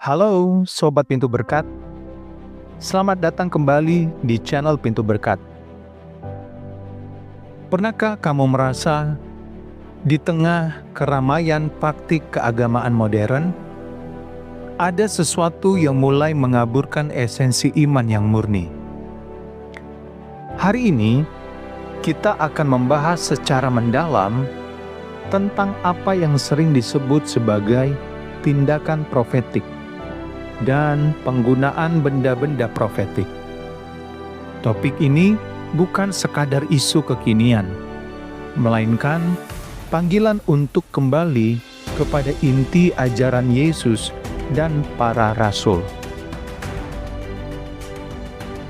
Halo Sobat Pintu Berkat, selamat datang kembali di channel Pintu Berkat. Pernahkah kamu merasa di tengah keramaian praktik keagamaan modern, ada sesuatu yang mulai mengaburkan esensi iman yang murni? Hari ini, kita akan membahas secara mendalam tentang apa yang sering disebut sebagai tindakan profetik dan penggunaan benda-benda profetik. Topik ini bukan sekadar isu kekinian, melainkan panggilan untuk kembali kepada inti ajaran Yesus dan para rasul.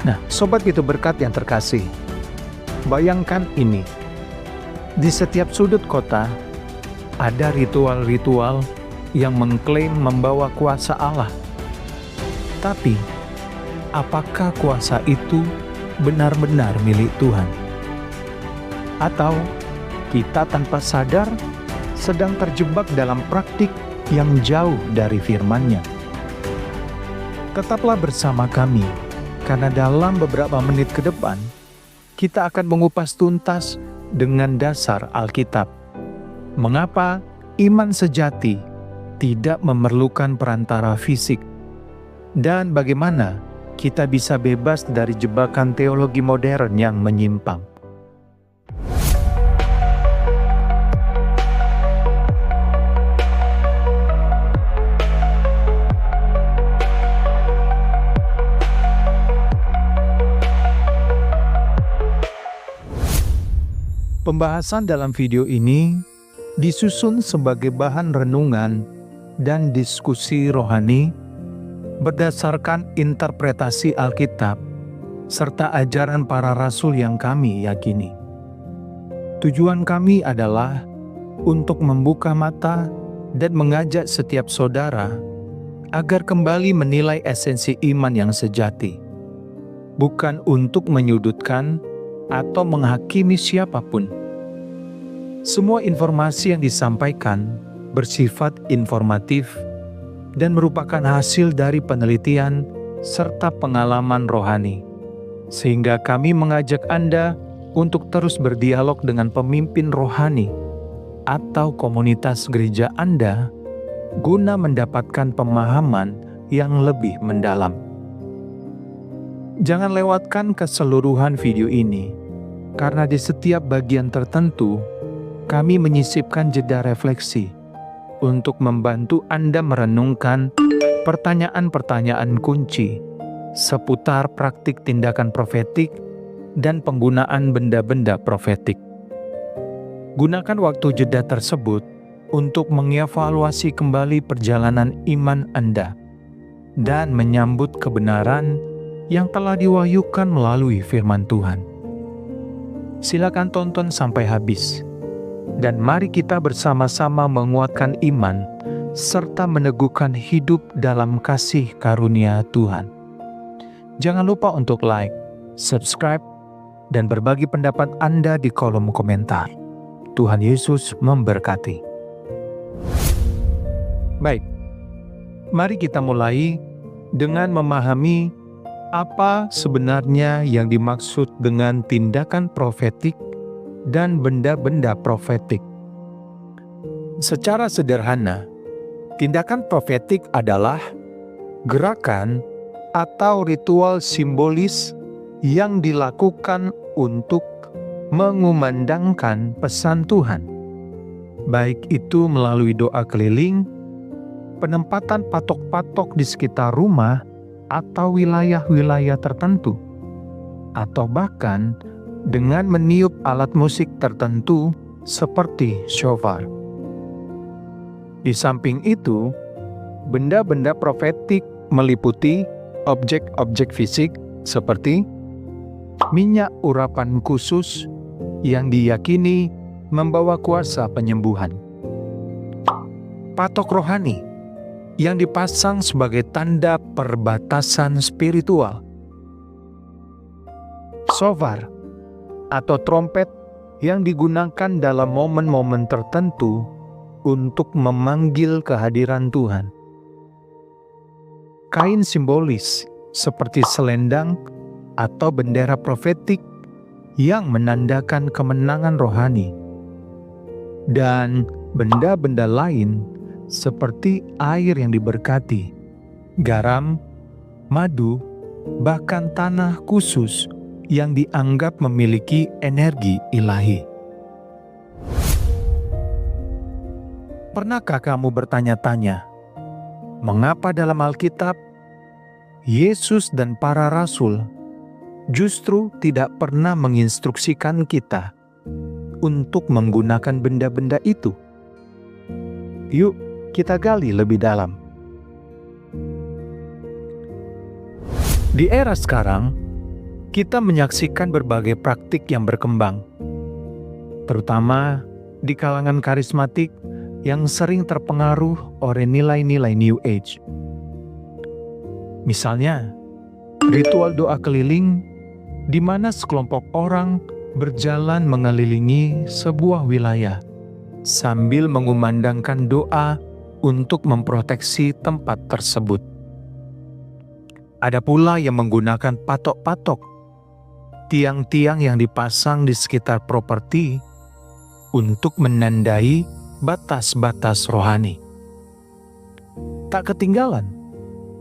Nah, Sobat Pintu Berkat yang terkasih, bayangkan ini, di setiap sudut kota ada ritual-ritual yang mengklaim membawa kuasa Allah. Tapi, apakah kuasa itu benar-benar milik Tuhan? Atau kita tanpa sadar sedang terjebak dalam praktik yang jauh dari firman-Nya? Tetaplah bersama kami, karena dalam beberapa menit ke depan, kita akan mengupas tuntas dengan dasar Alkitab. Mengapa iman sejati tidak memerlukan perantara fisik? Dan bagaimana kita bisa bebas dari jebakan teologi modern yang menyimpang. Pembahasan dalam video ini disusun sebagai bahan renungan dan diskusi rohani berdasarkan interpretasi Alkitab serta ajaran para rasul yang kami yakini. Tujuan kami adalah untuk membuka mata dan mengajak setiap saudara agar kembali menilai esensi iman yang sejati, bukan untuk menyudutkan atau menghakimi siapapun. Semua informasi yang disampaikan bersifat informatif dan merupakan hasil dari penelitian serta pengalaman rohani. Sehingga kami mengajak Anda untuk terus berdialog dengan pemimpin rohani atau komunitas gereja Anda guna mendapatkan pemahaman yang lebih mendalam. Jangan lewatkan keseluruhan video ini, karena di setiap bagian tertentu kami menyisipkan jeda refleksi untuk membantu Anda merenungkan pertanyaan-pertanyaan kunci seputar praktik tindakan profetik dan penggunaan benda-benda profetik. Gunakan waktu jeda tersebut untuk mengevaluasi kembali perjalanan iman Anda dan menyambut kebenaran yang telah diwahyukan melalui firman Tuhan. Silakan tonton sampai habis. Dan mari kita bersama-sama menguatkan iman serta meneguhkan hidup dalam kasih karunia Tuhan. Jangan lupa untuk like, subscribe, dan berbagi pendapat Anda di kolom komentar. Tuhan Yesus memberkati. Baik, mari kita mulai dengan memahami apa sebenarnya yang dimaksud dengan tindakan profetik dan benda-benda profetik. Secara sederhana, tindakan profetik adalah gerakan atau ritual simbolis yang dilakukan untuk mengumandangkan pesan Tuhan, baik itu melalui doa keliling, penempatan patok-patok di sekitar rumah atau wilayah-wilayah tertentu, atau bahkan dengan meniup alat musik tertentu seperti shofar. Di samping itu, benda-benda profetik meliputi objek-objek fisik seperti minyak urapan khusus yang diyakini membawa kuasa penyembuhan, patok rohani yang dipasang sebagai tanda perbatasan spiritual, shofar atau trompet yang digunakan dalam momen-momen tertentu untuk memanggil kehadiran Tuhan. kain simbolis seperti selendang atau bendera profetik yang menandakan kemenangan rohani, dan benda-benda lain seperti air yang diberkati, garam, madu, bahkan tanah khusus yang dianggap memiliki energi ilahi. Pernahkah kamu bertanya-tanya, mengapa dalam Alkitab Yesus dan para rasul justru tidak pernah menginstruksikan kita untuk menggunakan benda-benda itu? Yuk, kita gali lebih dalam. Di era sekarang, kita menyaksikan berbagai praktik yang berkembang, terutama di kalangan karismatik yang sering terpengaruh oleh nilai-nilai New Age. Misalnya, ritual doa keliling di mana sekelompok orang berjalan mengelilingi sebuah wilayah sambil mengumandangkan doa untuk memproteksi tempat tersebut. Ada pula yang menggunakan patok-patok, tiang-tiang yang dipasang di sekitar properti untuk menandai batas-batas rohani. Tak ketinggalan,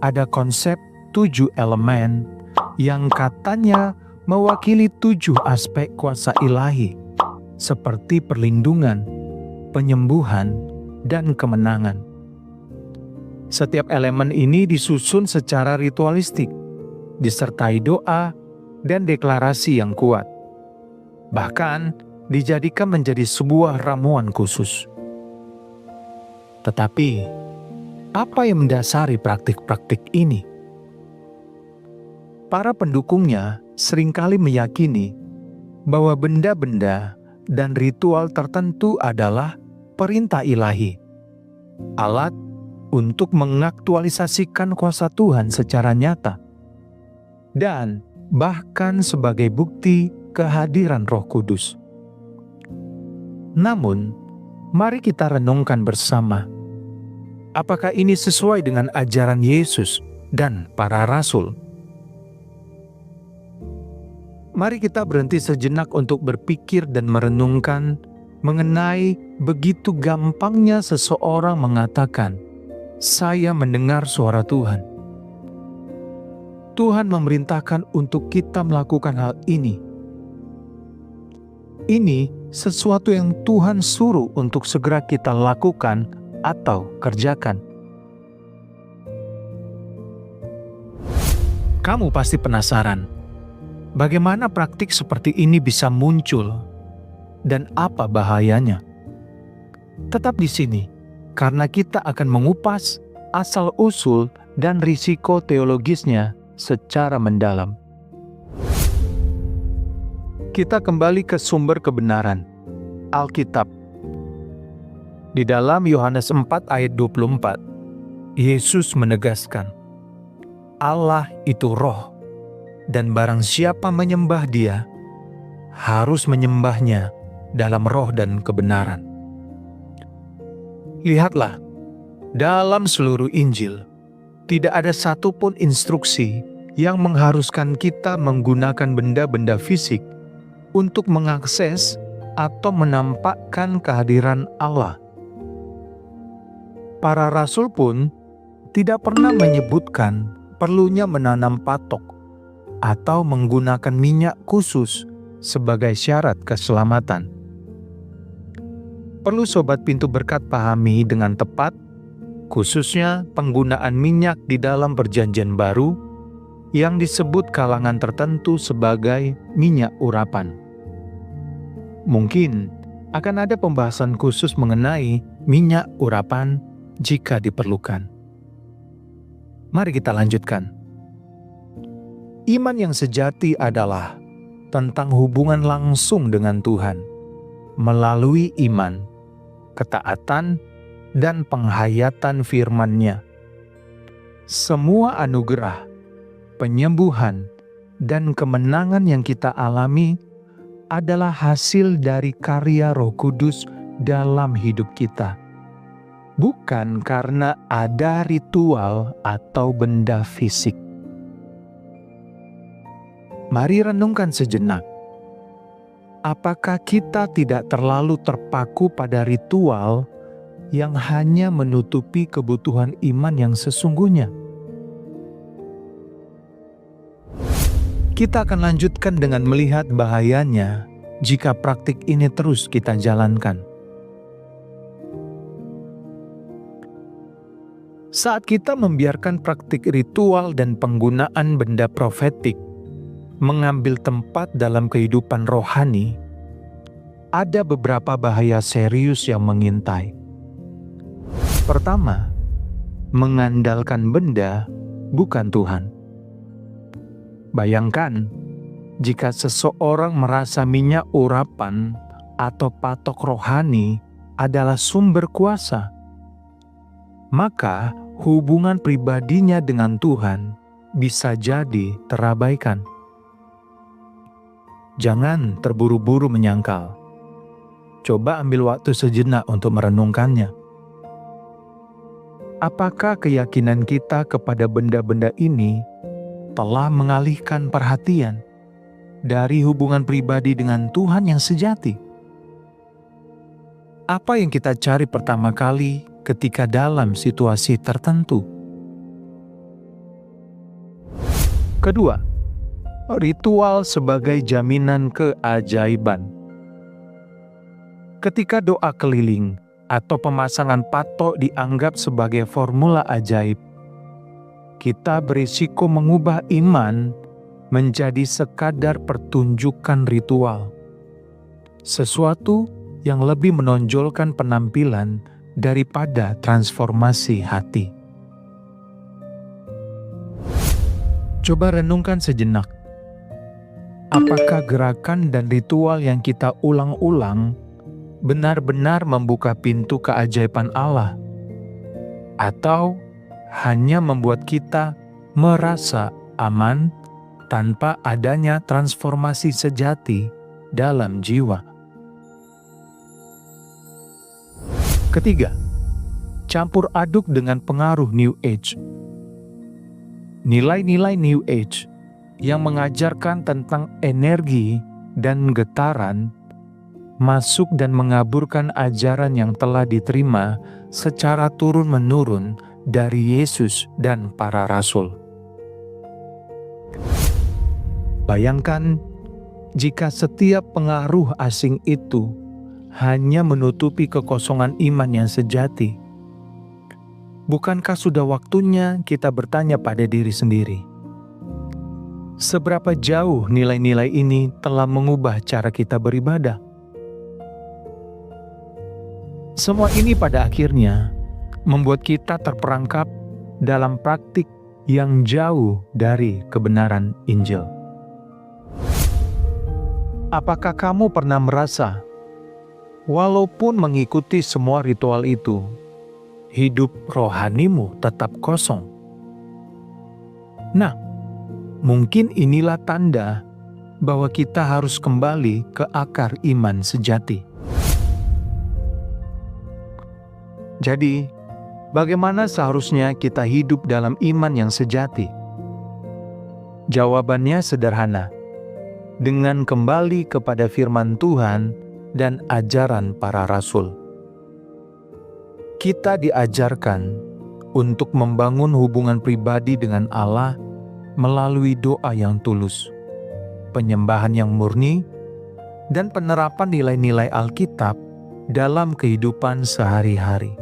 ada konsep 7 elemen yang katanya mewakili 7 aspek kuasa ilahi, seperti perlindungan, penyembuhan, dan kemenangan. Setiap elemen ini disusun secara ritualistik, disertai doa dan deklarasi yang kuat. Bahkan dijadikan menjadi sebuah ramuan khusus. Tetapi, apa yang mendasari praktik-praktik ini? Para pendukungnya seringkali meyakini bahwa benda-benda dan ritual tertentu adalah perintah ilahi, alat untuk mengaktualisasikan kuasa Tuhan secara nyata, dan bahkan sebagai bukti kehadiran Roh Kudus. Namun, mari kita renungkan bersama, apakah ini sesuai dengan ajaran Yesus dan para rasul? Mari kita berhenti sejenak untuk berpikir dan merenungkan mengenai begitu gampangnya seseorang mengatakan, "Saya mendengar suara Tuhan." Tuhan memerintahkan untuk kita melakukan hal ini. Ini sesuatu yang Tuhan suruh untuk segera kita lakukan atau kerjakan. Kamu pasti penasaran, bagaimana praktik seperti ini bisa muncul dan apa bahayanya? Tetap di sini, karena kita akan mengupas asal-usul dan risiko teologisnya secara mendalam. Kita kembali ke sumber kebenaran, Alkitab. Di dalam Yohanes 4 ayat 24, Yesus menegaskan, Allah itu roh, dan barang siapa menyembah Dia, harus menyembahnya dalam roh dan kebenaran. Lihatlah, dalam seluruh Injil, tidak ada satupun instruksi yang mengharuskan kita menggunakan benda-benda fisik untuk mengakses atau menampakkan kehadiran Allah. Para rasul pun tidak pernah menyebutkan perlunya menanam patok atau menggunakan minyak khusus sebagai syarat keselamatan. Perlu Sobat Pintu Berkat pahami dengan tepat, khususnya penggunaan minyak di dalam Perjanjian Baru yang disebut kalangan tertentu sebagai minyak urapan. Mungkin akan ada pembahasan khusus mengenai minyak urapan jika diperlukan. Mari kita lanjutkan. Iman yang sejati adalah tentang hubungan langsung dengan Tuhan melalui iman, ketaatan, dan penghayatan firman-Nya. Semua anugerah, penyembuhan, dan kemenangan yang kita alami adalah hasil dari karya Roh Kudus dalam hidup kita. bukan karena ada ritual atau benda fisik. Mari renungkan sejenak. Apakah kita tidak terlalu terpaku pada ritual yang hanya menutupi kebutuhan iman yang sesungguhnya? Kita akan lanjutkan dengan melihat bahayanya jika praktik ini terus kita jalankan. Saat kita membiarkan praktik ritual dan penggunaan benda profetik mengambil tempat dalam kehidupan rohani, ada beberapa bahaya serius yang mengintai. Pertama, mengandalkan benda bukan Tuhan. Bayangkan, jika seseorang merasa minyak urapan atau patok rohani adalah sumber kuasa, maka hubungan pribadinya dengan Tuhan bisa jadi terabaikan. Jangan terburu-buru menyangkal. Coba ambil waktu sejenak untuk merenungkannya. Apakah keyakinan kita kepada benda-benda ini telah mengalihkan perhatian dari hubungan pribadi dengan Tuhan yang sejati? Apa yang kita cari pertama kali ketika dalam situasi tertentu? Kedua, ritual sebagai jaminan keajaiban. Ketika doa keliling atau pemasangan patok dianggap sebagai formula ajaib, kita berisiko mengubah iman menjadi sekadar pertunjukan ritual, sesuatu yang lebih menonjolkan penampilan daripada transformasi hati. Coba renungkan sejenak. Apakah gerakan dan ritual yang kita ulang-ulang benar-benar membuka pintu keajaiban Allah? Atau hanya membuat kita merasa aman tanpa adanya transformasi sejati dalam jiwa? Ketiga, campur aduk dengan pengaruh New Age. Nilai-nilai New Age yang mengajarkan tentang energi dan getaran masuk dan mengaburkan ajaran yang telah diterima secara turun-menurun dari Yesus dan para rasul. Bayangkan jika setiap pengaruh asing itu hanya menutupi kekosongan iman yang sejati. Bukankah sudah waktunya kita bertanya pada diri sendiri, seberapa jauh nilai-nilai ini telah mengubah cara kita beribadah? Semua ini pada akhirnya membuat kita terperangkap dalam praktik yang jauh dari kebenaran Injil. Apakah kamu pernah merasa, walaupun mengikuti semua ritual itu, hidup rohanimu tetap kosong? Nah, mungkin inilah tanda bahwa kita harus kembali ke akar iman sejati. Jadi, bagaimana seharusnya kita hidup dalam iman yang sejati? Jawabannya sederhana, dengan kembali kepada firman Tuhan dan ajaran para rasul. Kita diajarkan untuk membangun hubungan pribadi dengan Allah melalui doa yang tulus, penyembahan yang murni, dan penerapan nilai-nilai Alkitab dalam kehidupan sehari-hari.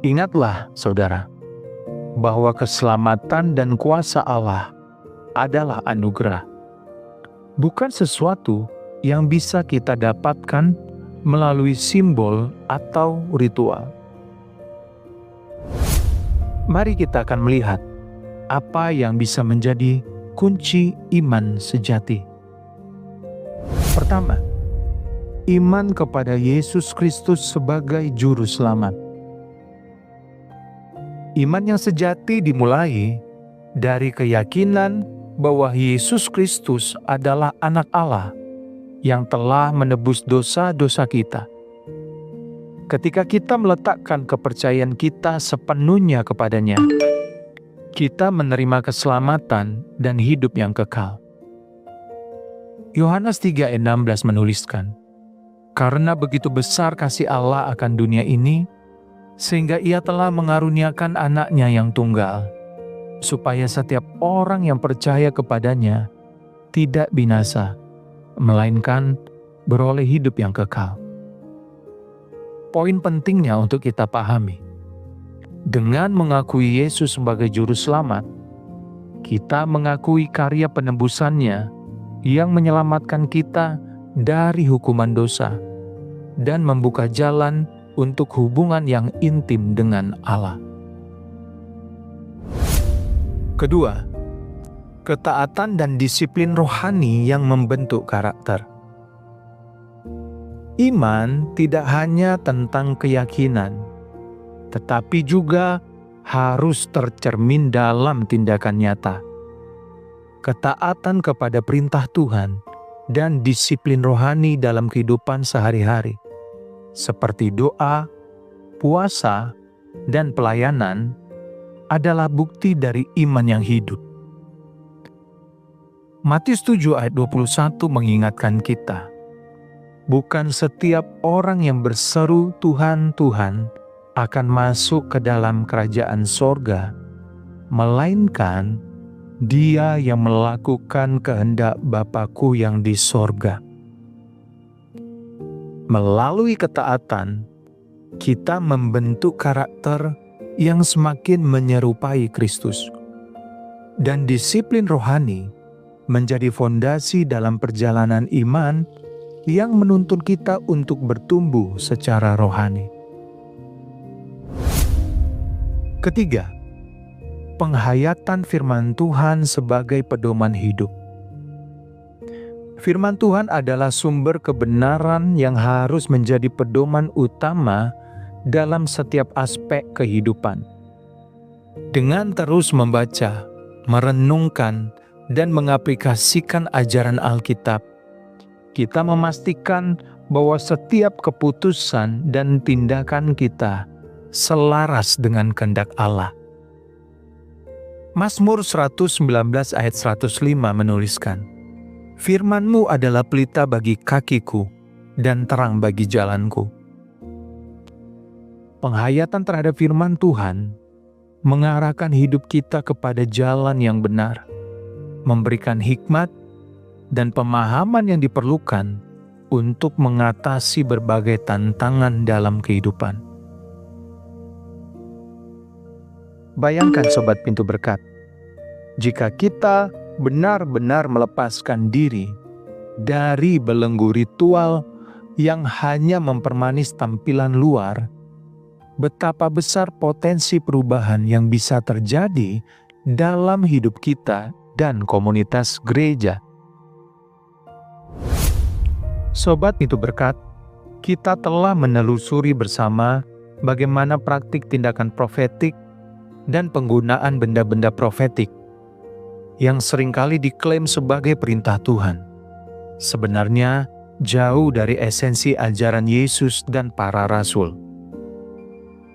Ingatlah, saudara, bahwa keselamatan dan kuasa Allah adalah anugerah, bukan sesuatu yang bisa kita dapatkan melalui simbol atau ritual. Mari kita akan melihat apa yang bisa menjadi kunci iman sejati. Pertama, iman kepada Yesus Kristus sebagai Juru Selamat. Iman yang sejati dimulai dari keyakinan bahwa Yesus Kristus adalah Anak Allah yang telah menebus dosa-dosa kita. Ketika kita meletakkan kepercayaan kita sepenuhnya kepadanya, kita menerima keselamatan dan hidup yang kekal. Yohanes 3 ayat 16 menuliskan, "Karena begitu besar kasih Allah akan dunia ini, sehingga Ia telah mengaruniakan anaknya yang tunggal, supaya setiap orang yang percaya kepadanya tidak binasa, melainkan beroleh hidup yang kekal." Poin pentingnya untuk kita pahami, dengan mengakui Yesus sebagai Juru Selamat, kita mengakui karya penebusannya yang menyelamatkan kita dari hukuman dosa dan membuka jalan untuk hubungan yang intim dengan Allah. Kedua, ketaatan dan disiplin rohani yang membentuk karakter. Iman tidak hanya tentang keyakinan, tetapi juga harus tercermin dalam tindakan nyata. Ketaatan kepada perintah Tuhan dan disiplin rohani dalam kehidupan sehari-hari, seperti doa, puasa, dan pelayanan, adalah bukti dari iman yang hidup. Matius 7 ayat 21 mengingatkan kita, bukan setiap orang yang berseru Tuhan, Tuhan akan masuk ke dalam kerajaan sorga, melainkan Dia yang melakukan kehendak Bapa-Ku yang di sorga. Melalui ketaatan, kita membentuk karakter yang semakin menyerupai Kristus. Dan disiplin rohani menjadi fondasi dalam perjalanan iman yang menuntun kita untuk bertumbuh secara rohani. Ketiga, penghayatan firman Tuhan sebagai pedoman hidup. Firman Tuhan adalah sumber kebenaran yang harus menjadi pedoman utama dalam setiap aspek kehidupan. Dengan terus membaca, merenungkan, dan mengaplikasikan ajaran Alkitab, kita memastikan bahwa setiap keputusan dan tindakan kita selaras dengan kehendak Allah. Mazmur 119 ayat 105 menuliskan, "Firman-Mu adalah pelita bagi kakiku dan terang bagi jalanku." Penghayatan terhadap firman Tuhan mengarahkan hidup kita kepada jalan yang benar, memberikan hikmat dan pemahaman yang diperlukan untuk mengatasi berbagai tantangan dalam kehidupan. Bayangkan Sobat Pintu Berkat, jika kita benar-benar melepaskan diri dari belenggu ritual yang hanya mempermanis tampilan luar, betapa besar potensi perubahan yang bisa terjadi dalam hidup kita dan komunitas gereja. Sobat Pintu Berkat, kita telah menelusuri bersama bagaimana praktik tindakan profetik dan penggunaan benda-benda profetik yang seringkali diklaim sebagai perintah Tuhan, sebenarnya jauh dari esensi ajaran Yesus dan para rasul.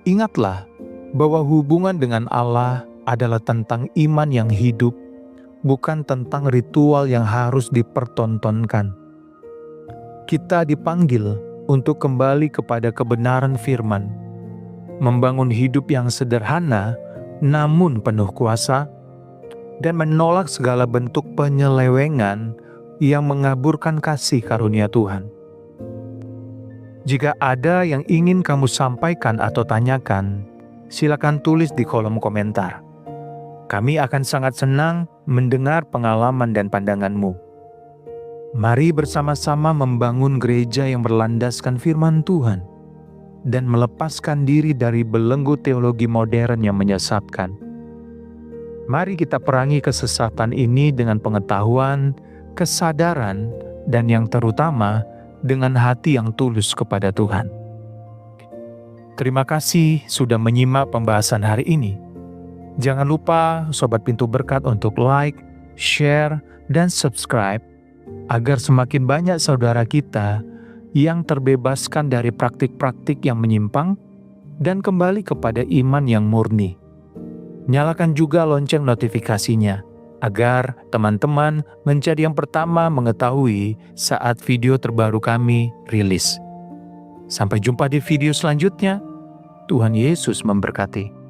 Ingatlah bahwa hubungan dengan Allah adalah tentang iman yang hidup, bukan tentang ritual yang harus dipertontonkan. Kita dipanggil untuk kembali kepada kebenaran firman, membangun hidup yang sederhana namun penuh kuasa, dan menolak segala bentuk penyelewengan yang mengaburkan kasih karunia Tuhan. Jika ada yang ingin kamu sampaikan atau tanyakan, silakan tulis di kolom komentar. Kami akan sangat senang mendengar pengalaman dan pandanganmu. Mari bersama-sama membangun gereja yang berlandaskan firman Tuhan dan melepaskan diri dari belenggu teologi modern yang menyesatkan. Mari kita perangi kesesatan ini dengan pengetahuan, kesadaran, dan yang terutama dengan hati yang tulus kepada Tuhan. Terima kasih sudah menyimak pembahasan hari ini. Jangan lupa Sobat Pintu Berkat untuk like, share, dan subscribe agar semakin banyak saudara kita yang terbebaskan dari praktik-praktik yang menyimpang dan kembali kepada iman yang murni. Nyalakan juga lonceng notifikasinya, agar teman-teman menjadi yang pertama mengetahui saat video terbaru kami rilis. Sampai jumpa di video selanjutnya. Tuhan Yesus memberkati.